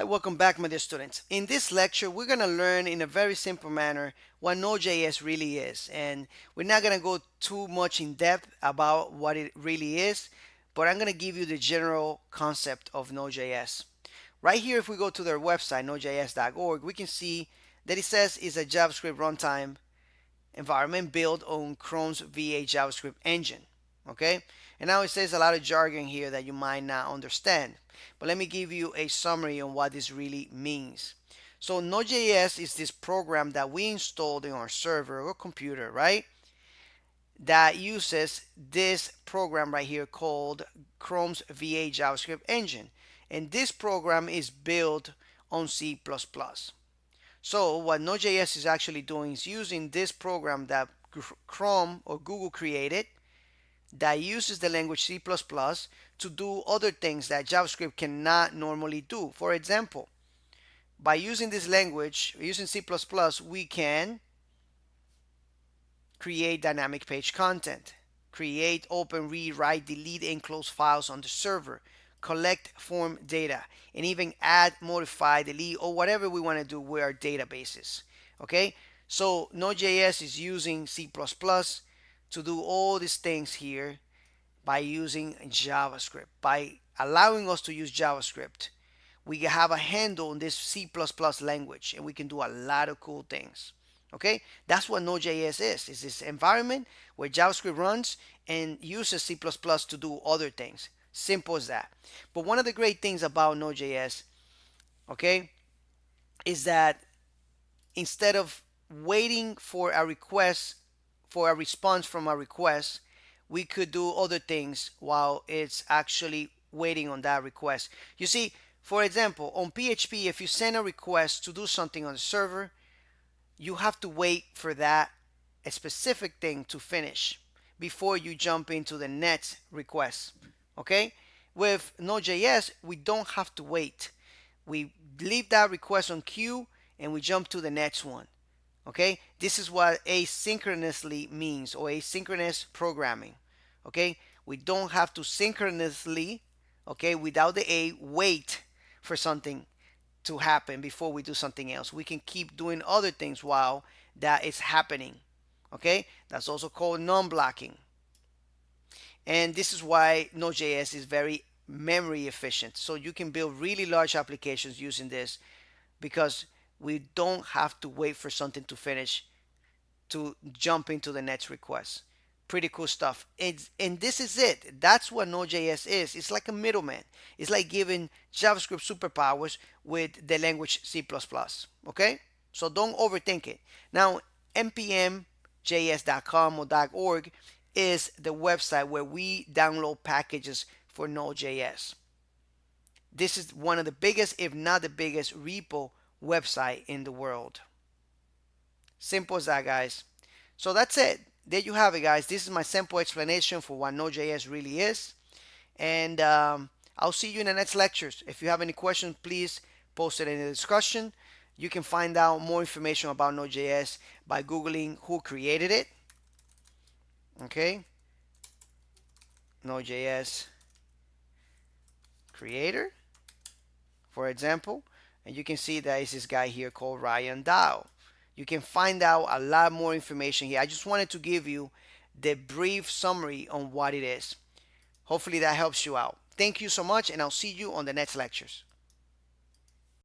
Hi, welcome back, my dear students. In this lecture, we're going to learn in a very simple manner what Node.js really is. And we're not going to go too much in depth about what it really is, but I'm going to give you the general concept of Node.js. Right here, if we go to their website, nodejs.org, we can see that it says it's a JavaScript runtime environment built on Chrome's V8 JavaScript engine. Okay, and now it says a lot of jargon here that you might not understand, but let me give you a summary on what this really means. So Node.js is this program that we installed in our server or computer, right, that uses this program right here called Chrome's V8 JavaScript engine, and this program is built on C++. So what Node.js is actually doing is using this program that Chrome or Google created that uses the language C++ to do other things that JavaScript cannot normally do. For example, by using this language, using C++, we can create dynamic page content, create, open, read, write, delete, and close files on the server, collect form data, and even add, modify, delete, or whatever we want to do with our databases. Okay, so Node.js is using C++ to do all these things here by using JavaScript. By allowing us to use JavaScript, we have a handle on this C++ language, and we can do a lot of cool things. Okay, that's what Node.js is. It's this environment where JavaScript runs and uses C++ to do other things. Simple as that. But one of the great things about Node.js, okay, is that instead of waiting for a request, for a response from a request, we could do other things while it's actually waiting on that request. You see, for example, on PHP, if you send a request to do something on the server, you have to wait for that a specific thing to finish before you jump into the next request. Okay? With Node.js, we don't have to wait. We leave that request on queue and we jump to the next one. Okay? This is what asynchronously means, or asynchronous programming. Okay? We don't have to synchronously, okay, without the A, wait for something to happen before we do something else. We can keep doing other things while that is happening. Okay? That's also called non-blocking. And this is why Node.js is very memory efficient. So you can build really large applications using this because we don't have to wait for something to finish to jump into the next request. Pretty cool stuff. And this is it. That's what Node.js is. It's like a middleman. It's like giving JavaScript superpowers with the language C++. Okay? So don't overthink it. Now, npmjs.com or .org is the website where we download packages for Node.js. This is one of the biggest, if not the biggest, repo website in the world. Simple as that, guys. So that's it. There you have it, guys. This is my simple explanation for what Node.js really is. And I'll see you in the next lectures. If you have any questions, please post it in the discussion. You can find out more information about Node.js by Googling who created it. Okay. Node.js creator, for example. And you can see that it's this guy here called Ryan Dow. You can find out a lot more information here. I just wanted to give you the brief summary on what it is. Hopefully that helps you out. Thank you so much, and I'll see you on the next lectures.